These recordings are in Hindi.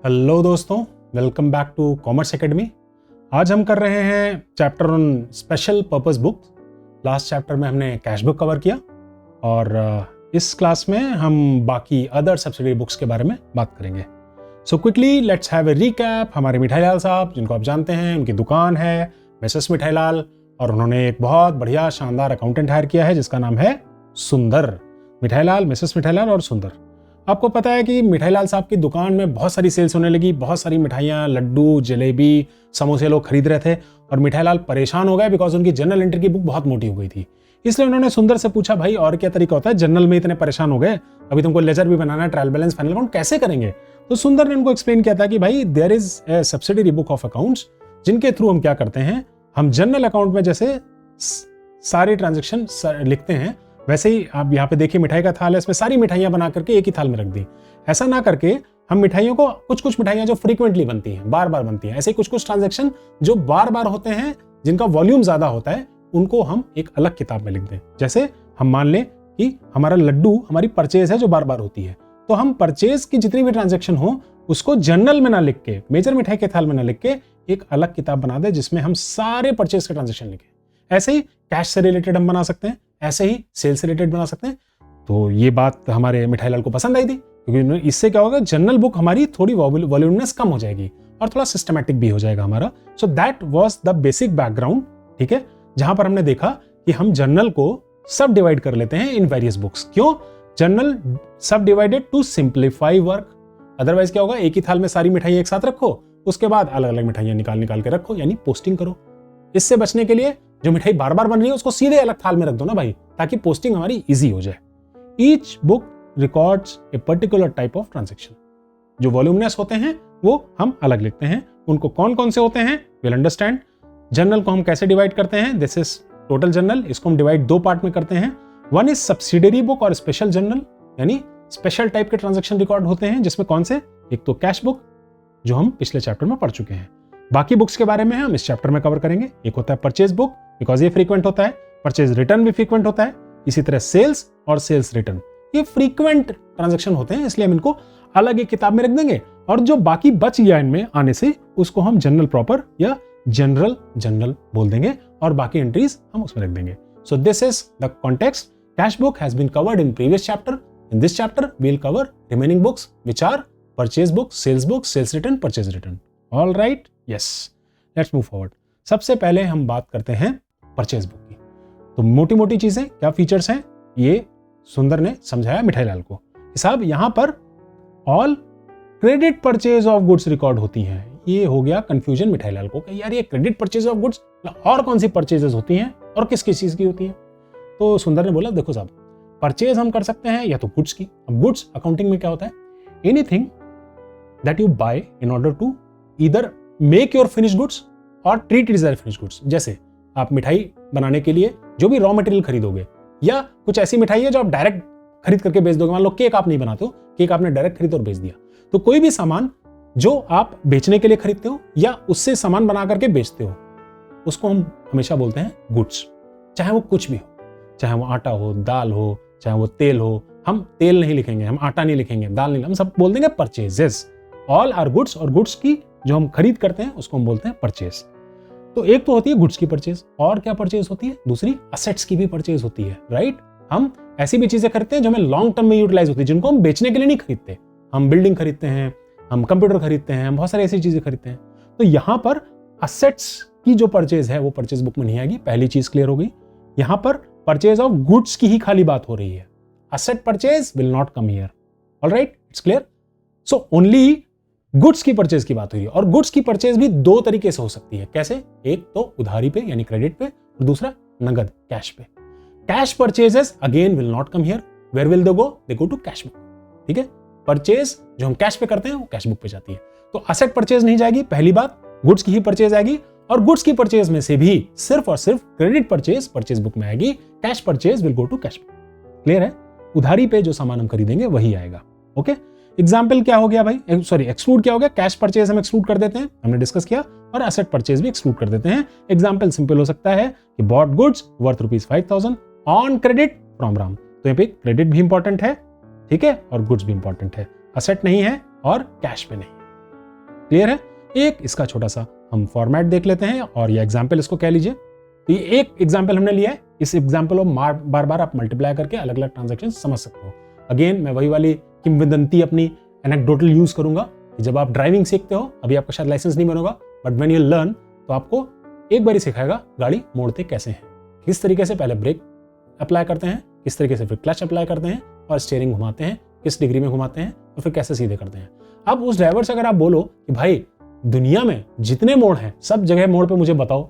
हेलो दोस्तों, welcome back to commerce academy. आज हम कर रहे हैं chapter on special purpose book. Last chapter में हमने कैश बुक कवर किया और इस क्लास में हम बाकी अदर सब्सिडरी बुक्स के बारे में बात करेंगे। So quickly let's have a recap. हमारे मिठाईलाल साहब, जिनको आप जानते हैं, उनकी दुकान है मिसेस मिठाईलाल और उन्होंने एक बहुत बढ़िया शानदार अकाउंटेंट हायर किया है जिसका नाम है सुंदर। मिठाईलाल, मिसेस मिठाईलाल और सुंदर। आपको पता है कि मिठाईलाल साहब की दुकान में बहुत सारी सेल्स होने लगी, बहुत सारी मिठाइयाँ, लड्डू, जलेबी, समोसे लोग खरीद रहे थे और मिठाईलाल परेशान हो गए बिकॉज उनकी जनरल एंट्री की बुक बहुत मोटी हो गई थी। इसलिए उन्होंने सुंदर से पूछा, भाई और क्या तरीका होता है, जनरल में इतने परेशान हो गए, अभी तुमको लेजर भी बनाना है, ट्रायल बैलेंस, फाइनल अकाउंट कैसे करेंगे। तो सुंदर ने उनको एक्सप्लेन किया था कि भाई there is a subsidiary book of accounts जिनके थ्रू हम क्या करते हैं, हम जनरल अकाउंट में जैसे सारे ट्रांजेक्शन लिखते हैं वैसे ही आप यहाँ पे देखिए मिठाई का थाल है, इसमें सारी मिठाइयाँ बना करके एक ही थाल में रख दी। ऐसा ना करके हम मिठाइयों को कुछ मिठाइयाँ जो फ्रीक्वेंटली बनती हैं, बार बार बनती हैं, ऐसे ही कुछ ट्रांजेक्शन जो बार बार होते हैं, जिनका वॉल्यूम ज्यादा होता है, उनको हम एक अलग किताब में लिख दें। जैसे हम मान लें कि हमारा लड्डू हमारी परचेज है जो बार बार होती है, तो हम परचेज की जितनी भी ट्रांजेक्शन हो उसको जनरल में ना लिख के, मेजर मिठाई के थाल में ना लिख के एक अलग किताब बना दे जिसमें हम सारे परचेज के ट्रांजेक्शन लिखें। ऐसे ही कैश से रिलेटेड हम बना सकते हैं, ऐसे ही सेल्स से रिलेटेड बना सकते हैं। तो ये बात हमारे मिठाईलाल को पसंद आई थी क्योंकि इससे क्या होगा, जनरल बुक हमारी थोड़ी वॉल्यूमनेस कम हो जाएगी और थोड़ा सिस्टमैटिक भी हो जाएगा हमारा। So that was the basic background, ठीक है, जहां पर हमने देखा कि हम जर्नल को सब डिवाइड कर लेते हैं इन वेरियस बुक्स। क्यों? जर्नल सब divided to simplify work. Otherwise क्या होगा, एक ही थाल में सारी मिठाइयां एक साथ रखो, उसके बाद अलग अलग मिठाइयां निकाल के रखो, यानी पोस्टिंग करो। इससे बचने के लिए जो मिठाई बार बार बन रही है उसको सीधे अलग थाल में रख दो ना भाई, ताकि पोस्टिंग हमारी इजी हो जाए। Each book records a particular type of transaction. जो वॉल्यूमनेस होते हैं वो हम अलग लिखते हैं। उनको कौन कौन से होते हैं विल अंडरस्टैंड। जर्नल को हम कैसे डिवाइड करते हैं, दिस इज टोटल जर्नल। इसको हम डिवाइड दो पार्ट में करते हैं। वन इज सब्सिडरी बुक और स्पेशल जर्नल, यानी स्पेशल टाइप के ट्रांजेक्शन रिकॉर्ड होते हैं, जिसमें कौन से, एक तो कैश बुक जो हम पिछले चैप्टर में पढ़ चुके हैं। बाकी बुक्स के बारे में हम इस चैप्टर में कवर करेंगे। एक होता है परचेज बुक, बिकॉज ये फ्रीक्वेंट होता है। परचेज रिटर्न भी फ्रीक्वेंट होता है। इसी तरह सेल्स और सेल्स रिटर्न, ये फ्रीक्वेंट ट्रांजैक्शन होते हैं, इसलिए हम इनको अलग एक किताब में रख देंगे। और जो बाकी बच गया इनमें आने से, उसको हम जनरल प्रॉपर या जनरल बोल देंगे और बाकी एंट्रीज हम उसमें रख देंगे। So this is the context. Cash book has been covered in previous chapter. In this chapter we will cover remaining books which are purchase book, sales return, purchase return. All right, yes, let's move forward. सबसे पहले हम बात करते हैं परचेज बुक की। तो मोटी मोटी चीजें क्या फीचर्स हैं, ये सुंदर ने समझाया मिठाईलाल को। साहब यहाँ पर all credit purchase of goods record होती हैं। ये हो गया कंफ्यूजन मिठाईलाल को कि यार ये क्रेडिट परचेज ऑफ गुड्स और कौन सी परचेजेस होती हैं और किस किस चीज की होती हैं। तो सुंदर ने बोला, देखो साहब, परचेज हम कर सकते हैं या तो गुड्स की। अब गुड्स अकाउंटिंग में क्या होता है, anything that you buy in order to either make your finish goods और treat it as finish goods. जैसे आप मिठाई बनाने के लिए जो भी रॉ मटेरियल खरीदोगे, या कुछ ऐसी मिठाई है जो आप डायरेक्ट खरीद करके बेच दोगे। मान लो केक आप नहीं बनाते हो, केक आपने डायरेक्ट खरीद और बेच दिया। तो कोई भी सामान जो आप बेचने के लिए खरीदते हो या उससे सामान बना करके बेचते हो, उसको हम हमेशा बोलते हैं गुड्स। चाहे वो कुछ भी हो, चाहे वो आटा हो, दाल हो, चाहे वो तेल हो। हम तेल नहीं लिखेंगे, हम आटा नहीं लिखेंगे, दाल नहीं, हम सब बोल देंगे परचेजेस। ऑल आर गुड्स, और गुड्स की जो हम खरीद करते हैं उसको हम बोलते हैं परचेज। तो एक तो होती है गुड्स की परचेज, और क्या परचेज होती है, दूसरी असेट्स की भी परचेज होती है, राइट। हम ऐसी भी चीजें खरीदते हैं जो हमें लॉन्ग टर्म में यूटिलाइज होती है, जिनको हम बेचने के लिए नहीं खरीदते। हम बिल्डिंग खरीदते हैं, हम कंप्यूटर खरीदते हैं, हम बहुत सारी ऐसी चीजें खरीदते हैं। तो यहां पर असेट्स की जो परचेज है वो परचेज बुक में नहीं आएगी। पहली चीज क्लियर हो गई। यहां पर परचेज ऑफ गुड्स की ही खाली बात हो रही है। Asset purchase will not come here. Alright, it's clear. So only goods की परचेज की बात हुई है। और गुड्स की परचेज भी दो तरीके से हो सकती है। कैसे? एक तो उधारी पे यानी क्रेडिट पे, और दूसरा नगद कैश पे। Cash purchases again will not come here. Where will they go? They go to cash book. ठीक है, परचेज जो हम कैश पे करते हैं वो कैश बुक पे जाती है। तो असेट परचेज नहीं जाएगी, पहली बात। गुड्स की ही परचेज आएगी, और गुड्स की परचेज में से भी सिर्फ और सिर्फ क्रेडिट परचेज परचेज बुक में आएगी। Cash purchase will go to cash book. Clear है? उधारी पे जो सामान हम खरीदेंगे वही आएगा। ओके, एग्जाम्पल क्या हो गया भाई, सॉरी एक्सक्लूड क्या हो गया, कैश परचेज हम एक्सक्लूड कर देते हैं, हमने डिस्कस किया, और एसेट परचेज भी एक्सक्लूड कर देते हैं। एग्जाम्पल सिंपल हो सकता है कि bought goods worth ₹5,000 on credit from Ram. तो यहाँ पे क्रेडिट भी इंपॉर्टेंट है, ठीक है, और गुड्स भी इंपॉर्टेंट है। असेट नहीं है और कैश पे नहीं। क्लियर है? एक इसका छोटा सा हम फॉर्मेट देख लेते हैं और ये एग्जाम्पल इसको कह लीजिए। तो ये एक एग्जाम्पल हमने लिया है, इस एग्जाम्पल को बार बार आप मल्टीप्लाई करके अलग अलग ट्रांजेक्शन समझ सकते हो। अगेन मैं वही वाली किंवदंती अपनी एनेक्डोटल यूज करूंगा कि जब आप ड्राइविंग सीखते हो, अभी आपका शायद लाइसेंस नहीं बनोगा, बट व्हेन यू लर्न तो आपको एक बार ही सिखाएगा गाड़ी मोड़ते कैसे हैं, किस तरीके से पहले ब्रेक अप्लाई करते हैं, किस तरीके से फिर क्लच अप्लाई करते हैं और स्टीयरिंग घुमाते हैं, किस डिग्री में घुमाते हैं और फिर कैसे सीधे करते हैं। अब उस ड्राइवर से अगर आप बोलो कि भाई दुनिया में जितने मोड़ हैं सब जगह मोड़ पे मुझे बताओ,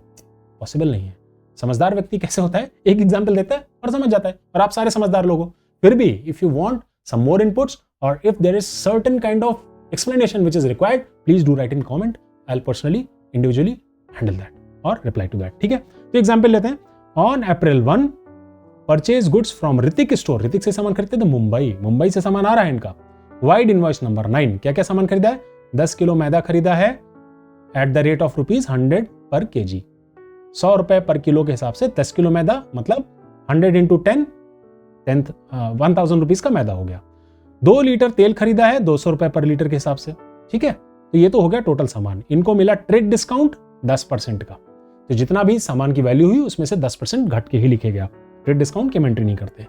पॉसिबल नहीं है। समझदार व्यक्ति कैसे होता है, एक एग्जाम्पल देता है और समझ जाता है, और आप सारे समझदार लोग हो। फिर भी if you want some more inputs और if there is certain kind of explanation which is required, please do write in comment, I will personally individually handle that और रिप्लाई टू दैट। ठीक है, तो एग्जाम्पल लेते हैं। On April 1 purchase goods from Hrithik store, Hrithik से सामान खरीदते थे मुंबई से सामान आ रहा है इनका। वाइड इनवॉइस नंबर 9, क्या क्या सामान खरीदा है? 10 किलो मैदा खरीदा है एट द रेट ऑफ ₹100 पर केजी। 100 रुपए पर किलो के हिसाब से 10 किलो मैदा मतलब 100 इंटू 10 1000 रुपीज का मैदा हो गया। 2 लीटर तेल खरीदा है 200 रुपए पर लीटर के हिसाब से। ठीक है, तो ये तो हो गया टोटल सामान। इनको मिला ट्रेड डिस्काउंट 10% का, तो जितना भी सामान की वैल्यू हुई उसमें से 10% घट के ही लिखे गया। ट्रेड डिस्काउंट की हम एंट्री नहीं करते।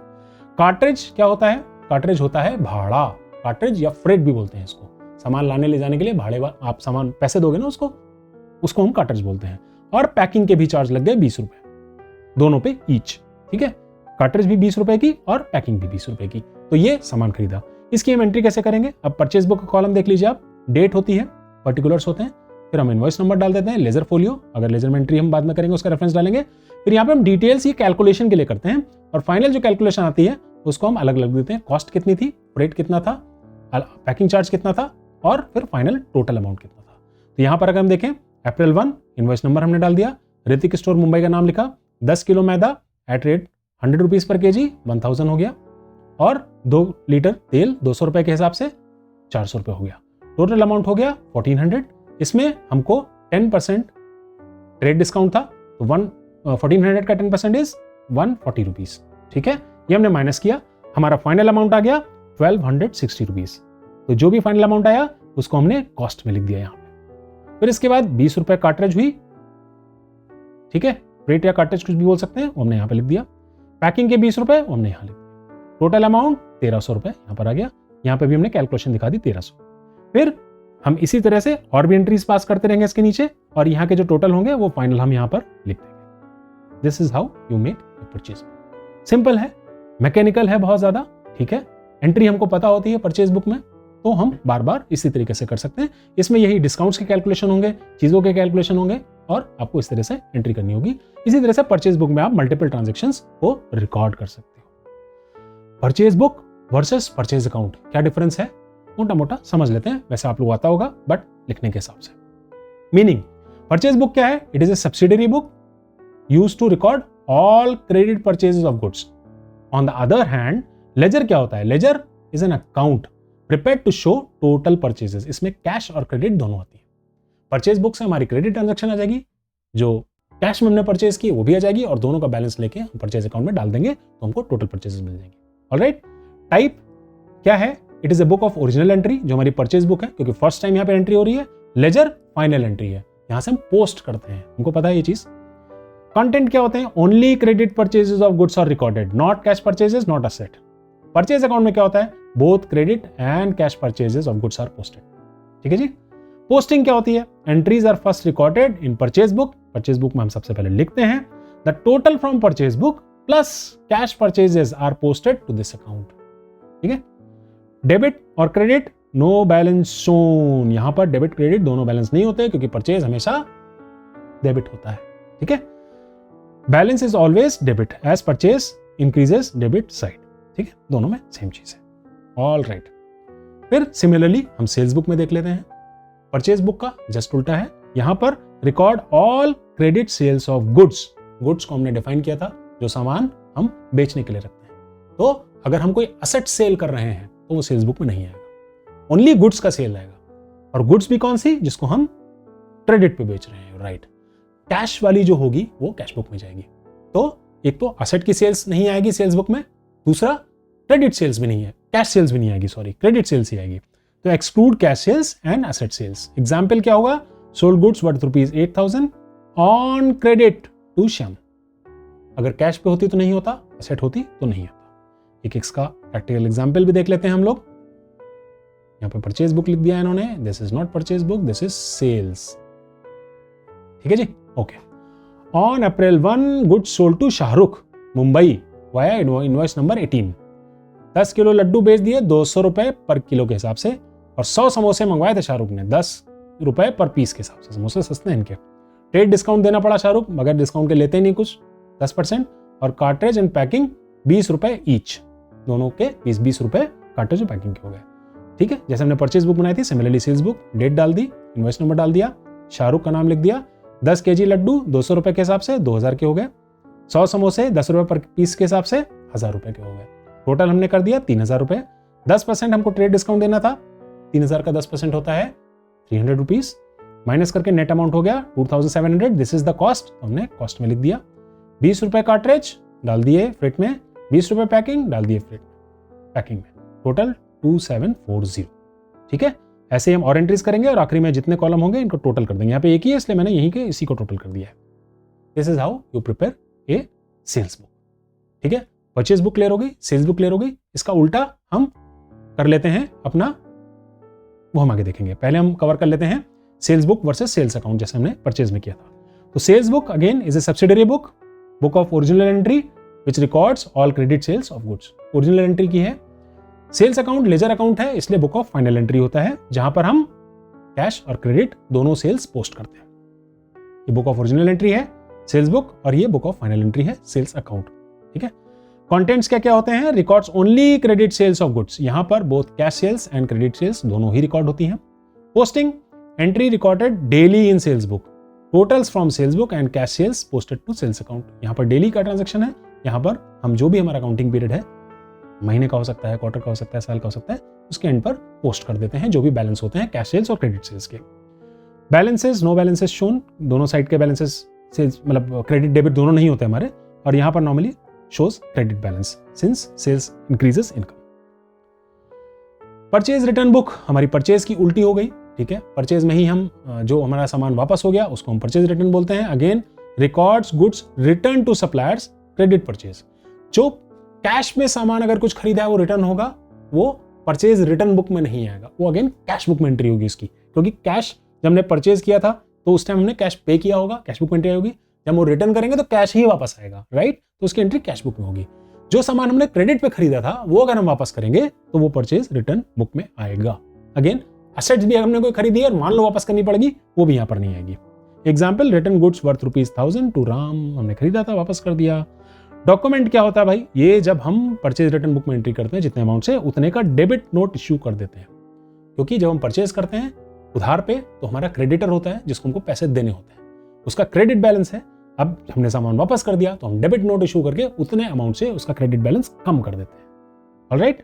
कार्ट्रिज क्या होता है? कार्ट्रिज होता है भाड़ा, कार्ट्रिज या फ्रेट भी बोलते हैं इसको। सामान लाने ले जाने के लिए भाड़े आप सामान पैसे दोगे ना उसको हम कार्ट्रिज बोलते हैं। और पैकिंग के भी चार्ज लग गए 20 रुपए दोनों पे ईच। ठीक है, कार्ट्रिज भी 20 रुपए की और पैकिंग भी 20 रुपए की। तो ये सामान खरीदा। इसकी हम एंट्री कैसे करेंगे? अब परचेज बुक का कॉलम देख लीजिए आप, डेट होती है, पर्टिकुलर्स होते हैं, फिर हम इनवॉइस नंबर डाल देते हैं, लेजर फोलियो, अगर लेजर में एंट्री हम बाद में करेंगे उसका रेफरेंस डालेंगे। फिर यहाँ पे हम डिटेल्स ये कैलकुलेशन के लिए करते हैं और फाइनल जो कैलकुलेशन आती है उसको हम अलग अलग देते हैं। कॉस्ट कितनी थी, रेट कितना था, पैकिंग चार्ज कितना था और फिर फाइनल टोटल अमाउंट कितना था। तो यहाँ पर अगर हम देखें अप्रैल 1 इनवॉइस नंबर हमने डाल दिया, ऋतिक स्टोर मुंबई का नाम लिखा, 10 kilo maida at rate 100 rupees per KG 1000 हो गया, और 2 लीटर तेल 200 रुपए के हिसाब से 400 रुपए हो गया। टोटल अमाउंट हो गया 1400। इसमें हमको 10% ट्रेड डिस्काउंट था, तो 1400 का 10% इज 140 रुपीज। ठीक है, ये हमने माइनस किया, हमारा फाइनल अमाउंट आ गया 1260 रुपीज। तो जो भी फाइनल अमाउंट आया उसको हमने कॉस्ट में लिख दिया यहाँ पे। फिर इसके बाद 20 रुपए कार्ट्रिज हुई। ठीक है, रेट या कार्ट्रिज कुछ भी बोल सकते हैं, वो हमने यहाँ पे लिख दिया। पैकिंग के 20 रुपए वो हमने यहाँ लिख दिया। टोटल अमाउंट 1300 रुपए यहाँ पर आ गया। यहाँ पे भी हमने कैलकुलेशन दिखा दी 1300। फिर हम इसी तरह से और भी एंट्रीज पास करते रहेंगे इसके नीचे, और यहाँ के जो टोटल होंगे वो फाइनल हम यहाँ पर लिख देंगे। This is how you make a purchase. Simple है, मैकेनिकल है बहुत ज्यादा। ठीक है, एंट्री हमको पता होती है परचेज बुक में, तो हम बार बार इसी तरीके से कर सकते हैं। इसमें यही डिस्काउंट्स के कैलकुलेशन होंगे, चीजों के कैलकुलेशन होंगे, और आपको इस तरह से एंट्री करनी होगी। इसी तरह से परचेज बुक में आप मल्टीपल ट्रांजेक्शंस को रिकॉर्ड कर सकते हो। Purchase book versus purchase account, क्या डिफरेंस है मोटा मोटा समझ लेते हैं। वैसे आप लोग आता होगा बट लिखने के हिसाब से। मीनिंग, परचेज बुक क्या है? It is a subsidiary book used to record all credit purchases of goods. On the other hand ledger क्या होता है? Ledger is an account prepared to show total purchases. इसमें कैश और क्रेडिट दोनों आती है। परचेज बुक से हमारी क्रेडिट ट्रांजैक्शन आ जाएगी, जो कैश में हमने परचेज की वो भी आ जाएगी, और दोनों का बैलेंस लेके हम परचेज अकाउंट में डाल देंगे तो हमको टोटल परचेजेस मिल जाएंगे। ऑलराइट, टाइप क्या है? It is a book of original entry, जो हमारी परचेज बुक है, क्योंकि फर्स्ट टाइम यहाँ पे एंट्री हो रही है। लेजर फाइनल एंट्री है, यहां से हम पोस्ट करते हैं, हमको पता है ये चीज। कंटेंट क्या होते हैं? Only credit purchases of goods are recorded, not cash purchases, not asset. Purchase account में क्या होता है? Both credit and cash purchases of goods are posted. ठीक है जी। पोस्टिंग क्या होती है? Entries are first recorded in purchase book. Purchase book में हम सबसे पहले लिखते हैं the total from purchase book plus cash purchases are posted to this account. ठीक है। डेबिट और क्रेडिट नो बैलेंस शोन, यहां पर डेबिट क्रेडिट दोनों बैलेंस नहीं होते, क्योंकि परचेज हमेशा डेबिट होता है। ठीक है। Balance is always debit as purchase increases debit side. ठीक है, दोनों में सेम चीज है। All right. फिर सिमिलरली हम सेल्स बुक में देख लेते हैं। परचेज बुक का जस्ट उल्टा है, यहां पर record all credit sales of goods. Goods को हमने डिफाइन किया था, जो सामान हम बेचने के लिए रखते हैं। तो अगर हम कोई असेट सेल कर रहे हैं तो वो सेल्स बुक में नहीं आएगा, ओनली गुड्स का सेल आएगा। और गुड्स भी कौन सी? जिसको हम क्रेडिट पे बेच रहे हैं। राइट। कैश वाली जो होगी वो कैश बुक में जाएगी। तो एक तो असेट की सेल्स नहीं आएगी सेल्स बुक में, दूसरा क्रेडिट सेल्स भी नहीं है, कैश सेल्स भी नहीं आएगी, सॉरी क्रेडिट सेल्स ही आएगी। तो exclude cash sales and asset sales. Example क्या होगा, sold goods worth ₹8,000 on credit to Shyam. अगर कैश पे होती तो नहीं होता, एसेट होती तो नहीं होता। एक इसका प्रैक्टिकल एग्जाम्पल भी देख लेते हैं हम लोग। यहाँ पे परचेज बुक लिख दिया इन्होंने, this is not purchase book, this is sales. ठीक है जी, okay. On April 1 goods sold to Shahrukh Mumbai via invoice number 18। 10 kilo laddu बेच दिए ₹200 पर किलो के हिसाब से, और 100 समोसे मंगवाए थे शाहरुख ने ₹10 पर पीस के हिसाब से। समोसे सस्ते हैं इनके। ट्रेड डिस्काउंट देना पड़ा शाहरुख, मगर डिस्काउंट के लेते नहीं कुछ, 10%, और कार्ट्रेज एंड पैकिंग ₹20 ईच, दोनों के 20-20 रुपए कार्ट्रेज और पैकिंग के हो गए। ठीक है, जैसे हमने परचेज बुक बनाई थी, सिमिलरली सेल्स बुक, डेट डाल दी, इनवॉइस नंबर डाल दिया, शाहरुख का नाम लिख दिया, 10 kg लड्डू ₹200 के हिसाब से 2,000 के हो गए, 100 समोसे ₹10 पर पीस के हिसाब से ₹1,000 के हो गए। टोटल हमने कर दिया ₹3,000। 10% हमको ट्रेड डिस्काउंट देना था, 3,000 का 10% होता है ₹300, माइनस करके नेट अमाउंट हो गया 2,700। दिस इज द कॉस्ट, हमने कॉस्ट में लिख दिया। ₹20 कार्ट्रेज डाल दिए फ्रेट में, ₹20 पैकिंग डाल दिए फ्रेट पैकिंग में, टोटल 2740। ठीक है, ऐसे हम और एंट्रीज करेंगे और आखिरी में जितने कॉलम होंगे इनको टोटल कर देंगे। यहाँ पे एक ही है इसलिए मैंने यहीं के इसी को टोटल कर दिया है। This is how you prepare a sales book. ठीक है, परचेज बुक क्लियर हो गई, सेल्स बुक क्लियर हो गई। इसका उल्टा हम कर लेते हैं अपना, वो हम आगे देखेंगे। पहले हम कवर कर लेते हैं sales book versus sales account, जैसे हमने परचेज में किया था। तो sales book again is a subsidiary book, book of original entry which records all credit sales of goods. Original entry की है। सेल्स अकाउंट लेजर अकाउंट है, इसलिए बुक ऑफ फाइनल एंट्री होता है, जहां पर हम कैश और क्रेडिट दोनों सेल्स पोस्ट करते हैं। ये बुक ऑफ ओरिजिनल एंट्री है सेल्स बुक, और ये बुक ऑफ फाइनल एंट्री है सेल्स अकाउंट। ठीक है, कंटेंट्स क्या क्या होते हैं, records only credit sales of goods, यहां पर both cash sales and credit sales दोनों ही रिकॉर्ड होती हैं। Posting entry recorded daily in sales book, totals from sales book and cash sales posted to sales account. यहां पर डेली का ट्रांजेक्शन है, यहां पर हम जो भी हमारा अकाउंटिंग पीरियड है, महीने का हो सकता है, क्वार्टर का हो सकता है, साल का हो सकता है, उसके एंड पर पोस्ट कर देते हैं जो भी बैलेंस होते हैं कैश सेल्स और क्रेडिट सेल्स के। बैलेंसेस, नो बैलेंसेस शोन, दोनों साइड के बैलेंसेस, सेल्स मतलब क्रेडिट डेबिट दोनों नहीं होते हमारे, और यहां पर normally shows credit balance since sales increases income. Purchase return book हमारी परचेज की उल्टी हो गई। ठीक है, परचेज में ही हम जो हमारा सामान वापस हो गया उसको हम परचेज रिटर्न बोलते हैं। Again records goods return to suppliers credit purchase. जो कैश में सामान अगर कुछ खरीदा है वो रिटर्न होगा, वो परचेज रिटर्न बुक में नहीं आएगा, वो अगेन कैश बुक में एंट्री होगी उसकी, क्योंकि कैश जब हमने परचेज किया था तो उस टाइम हमने कैश पे किया होगा, कैश बुक में एंट्री होगी। जब वो रिटर्न करेंगे तो कैश ही वापस आएगा, राइट, तो उसकी एंट्री कैश बुक में होगी। जो सामान हमने क्रेडिट पे खरीदा था वो अगर हम वापस करेंगे तो वो परचेज रिटर्न बुक में आएगा। अगेन एसेट्स भी हमने कोई खरीदी है और मान लो वापस करनी पड़ेगी, वो भी यहाँ पर नहीं आएगी। Example, return goods worth ₹1000 to Ram, हमने खरीदा था वापस कर दिया। डॉक्यूमेंट क्या होता है भाई, ये जब हम परचेज रिटर्न बुक में एंट्री करते हैं जितने अमाउंट से उतने का डेबिट नोट इश्यू कर देते हैं, क्योंकि जब हम परचेज करते हैं उधार पे तो हमारा क्रेडिटर होता है जिसको हमको पैसे देने होते हैं, उसका क्रेडिट बैलेंस है। अब हमने सामान वापस कर दिया तो हम डेबिट नोट इशू करके उतने अमाउंट से उसका क्रेडिट बैलेंस कम कर देते हैं। ऑलराइट,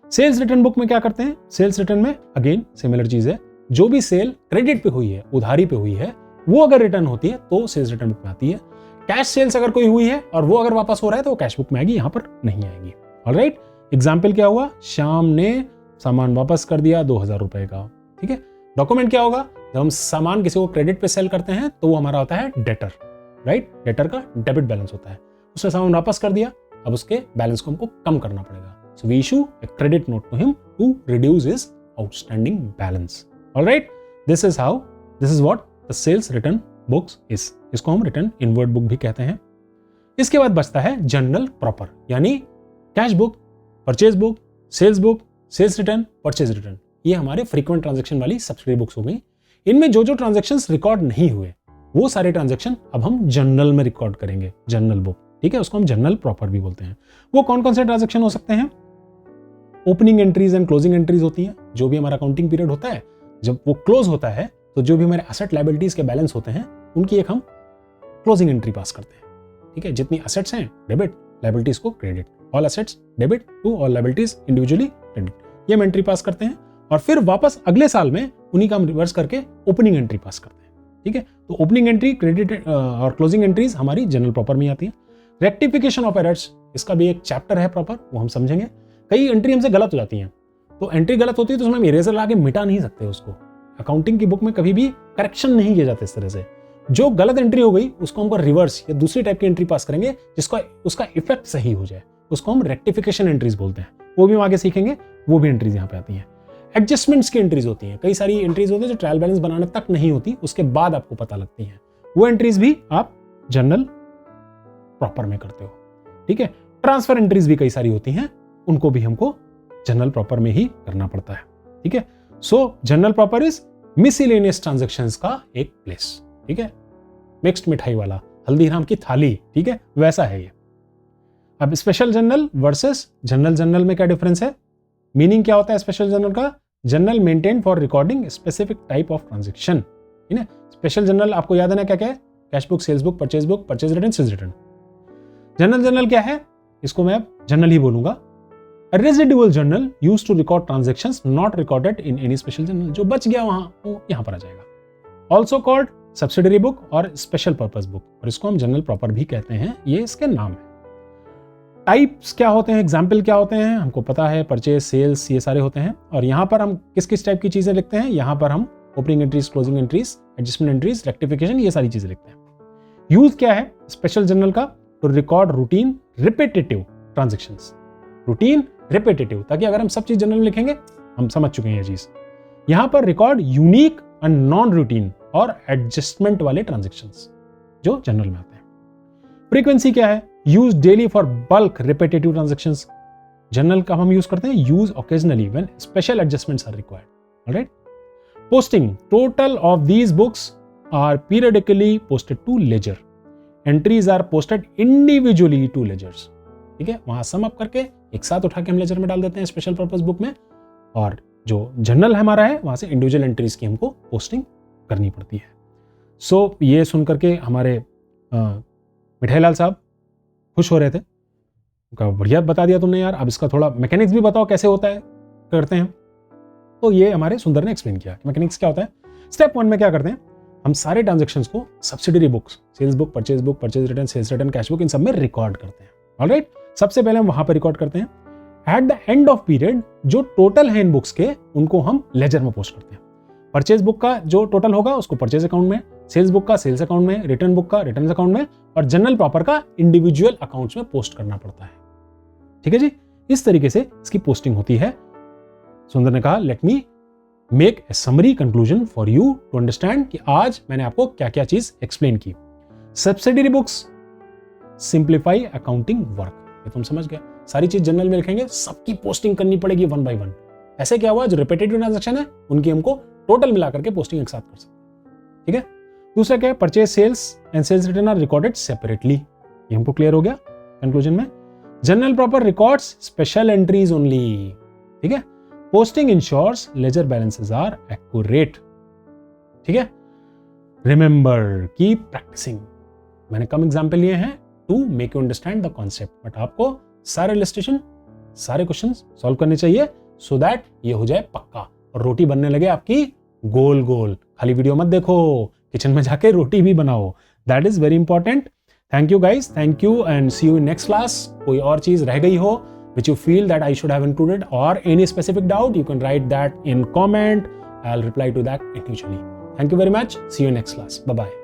सेल्स रिटर्न बुक में क्या करते हैं, सेल्स रिटर्न में अगेन सिमिलर चीज है, जो भी सेल क्रेडिट पे हुई है, उधारी पे हुई है, वो अगर रिटर्न होती है तो सेल्स रिटर्न बुक में आती है। कैश सेल्स अगर कोई हुई है और वो अगर वापस हो रहा है तो वो कैश बुक में आएगी, यहां पर नहीं आएगी। ऑलराइट, एग्जाम्पल क्या हुआ, श्याम ने सामान वापस कर दिया ₹2000 का। ठीक है, डॉक्यूमेंट क्या होगा, जब हम सामान किसी को क्रेडिट पे सेल करते हैं तो वो हमारा होता है डेटर, राइट, डेटर का डेबिट बैलेंस होता है। उसने सामान वापस कर दिया, अब उसके बैलेंस को हमको कम करना पड़ेगा, so we issue a credit note to him to reduce his outstanding balance. Alright, this is what the sales return books is. इसको हम रिटर्न इनवर्ड बुक भी कहते हैं। इसके बाद बचता है जनरल प्रॉपर, यानी cash book, purchase book, sales return, purchase return. ये हमारे फ्रीक्वेंट ट्रांजैक्शन वाली सब्सिडरी बुक्स हो गई। इनमें जो जो ट्रांजैक्शंस रिकॉर्ड नहीं हुए वो सारे ट्रांजैक्शन अब हम जर्नल में रिकॉर्ड करेंगे, जर्नल बुक। ठीक है, उसको हम जर्नल प्रॉपर भी बोलते हैं। वो कौन कौन से ट्रांजैक्शन हो सकते हैं, opening entries and closing entries होती हैं। जो भी हमारा अकाउंटिंग पीरियड होता है, जब वो क्लोज होता है तो जो भी हमारे एसेट लायबिलिटीज के बैलेंस होते हैं उनकी एक हम क्लोजिंग एंट्री पास करते हैं। ठीक है, जितनी एसेट्स हैं डेबिट, लायबिलिटीज को credit, all assets debit to all liabilities individually credit, ये हम एंट्री पास करते हैं। और फिर वापस अगले साल में उन्हीं का हम रिवर्स करके ओपनिंग एंट्री पास करते हैं। ठीक है, तो ओपनिंग एंट्री, क्रेडिट और क्लोजिंग एंट्रीज हमारी जनरल प्रॉपर में आती है। रेक्टिफिकेशन ऑफ एरर्स, इसका भी एक चैप्टर है प्रॉपर, वो हम समझेंगे। कई एंट्री हमसे गलत हो जाती हैं, तो एंट्री गलत होती है तो उसमें हम इरेजर ला के मिटा नहीं सकते उसको। अकाउंटिंग की बुक में कभी भी करेक्शन नहीं किया जाता इस तरह से। जो गलत एंट्री हो गई उसको हमको रिवर्स या दूसरी टाइप की एंट्री पास करेंगे जिसका उसका इफेक्ट सही हो जाए, उसको हम रेक्टिफिकेशन एंट्रीज बोलते हैं। वो भी हम आगे सीखेंगे, वो भी एंट्रीज यहाँ पे आती हैं। एडजस्टमेंट्स की एंट्रीज होती हैं, कई सारी एंट्रीज होती है जो ट्रायल बैलेंस बनाने तक नहीं होती, उसके बाद आपको पता लगती हैं। वो एंट्रीज भी आप जनरल प्रॉपर में करते हो, ठीक है। ट्रांसफर एंट्रीज भी कई सारी होती हैं, उनको भी हमको जनरल प्रॉपर में ही करना पड़ता है, ठीक है। सो general proper is miscellaneous transactions का एक प्लेस, ठीक है। मिक्स्ड मिठाई वाला, हल्दीराम की थाली, ठीक है, वैसा है ये। अब स्पेशल जनरल वर्सेस जनरल में क्या डिफरेंस है? मीनिंग क्या होता है स्पेशल जनरल का? General maintain for recording specific type of transaction, ठीक है। स्पेशल जनरल आपको याद है ना क्या क्या है? Cash book, sales book, purchase return, sales return. Journal क्या है? इसको मैं जनरल ही बोलूंगा। A residual journal used to record transactions not recorded in any special journal, जो बच गया वहां वो यहां पर आ जाएगा। Also called subsidiary book और special purpose book, और इसको हम जनरल प्रॉपर भी कहते हैं, ये इसके नाम है। टाइप्स क्या होते हैं, एग्जाम्पल क्या होते हैं, हमको पता है, परचेज, सेल्स, ये सारे होते हैं। और यहाँ पर हम किस किस टाइप की चीजें लिखते हैं? यहाँ पर हम opening entries, closing entries, adjustment entries, rectification, ये सारी चीजें लिखते हैं। यूज क्या है स्पेशल जनरल का? To record routine repetitive transactions, routine repetitive, ताकि अगर हम सब चीज जनरल में लिखेंगे, हम समझ चुके हैं ये चीज। यहां पर record unique and non routine और एडजस्टमेंट वाले ट्रांजेक्शंस जो जनरल में आते हैं। फ्रीक्वेंसी क्या है? Use daily for bulk repetitive transactions. Journal का हम यूज करते हैं use occasionally when special adjustments are required. Alright. Posting, total of these books are periodically posted to ledger. Entries are posted individually to ledgers, ठीक है। वहां सम अप करके एक साथ उठा के हम लेजर में डाल देते हैं स्पेशल पर्पस बुक में, और जो जनरल हमारा है वहां से इंडिविजुअल एंट्रीज की हमको पोस्टिंग करनी पड़ती है। सो ये सुन करके हमारे मिठाई लाल साहब खुश हो रहे थे, बढ़िया बता दिया तुमने यार, अब इसका थोड़ा मैकेनिक्स भी बताओ कैसे होता है, करते हैं। तो ये हमारे सुंदर ने एक्सप्लेन किया कि मैकेनिक्स क्या होता है। स्टेप 1 में क्या करते हैं, हम सारे ट्रांजेक्शंस को subsidiary books, sales book, purchase return, sales return, cash book, इन सब में रिकॉर्ड करते हैं। ऑलराइट। सबसे पहले हम वहां पर रिकॉर्ड करते हैं। At the end of period जो टोटल है इन बुक्स के, उनको हम लेजर में पोस्ट करते हैं। परचेज बुक का जो टोटल होगा उसको परचेज अकाउंट में, सेल्स बुक का सेल्स अकाउंट में, रिटर्न बुक का रिटर्न अकाउंट में, और जनरल प्रॉपर का इंडिविजुअल अकाउंट्स में पोस्ट करना पड़ता है, ठीक है जी। इस तरीके से इसकी पोस्टिंग होती है। सुंदर ने कहा let me make a summary conclusion for you to understand कि आज मैंने आपको क्या क्या चीज एक्सप्लेन की। Subsidiary books simplify accounting work, ये तुम समझ गए। सारी चीज जनरल में लिखेंगे, सबकी पोस्टिंग करनी पड़ेगी 1 by 1। ऐसे क्या हुआ, जो रिपीटेटिव ट्रांजैक्शन है उनकी हमको टोटल मिला करके पोस्टिंग एक साथ कर सकते हैं, ठीक है। दूसरा क्या है, purchase, sales and sales return are recorded separately, ये हमको क्लियर हो गया कंक्लूजन में। Journal proper records special entries only, ठीक है। Posting ensures ledger balances are accurate, ठीक है। रिमेंबर की प्रैक्टिसिंग, मैंने कम एग्जांपल लिए हैं to make you understand the concept, but आपको सारे इलस्ट्रेशन, सारे क्वेश्चंस सॉल्व करने चाहिए सो दैट ये हो जाए पक्का और रोटी बनने लगे आपकी गोल गोल। खाली वीडियो मत देखो, किचन में जाके रोटी भी बनाओ, that is very important. Thank you guys, thank you and see you in next class. कोई और चीज रह गई हो which you feel that I should have included or any specific doubt, you can write that in comment. I'll reply to that individually. Thank you very much. See you in next class. Bye bye.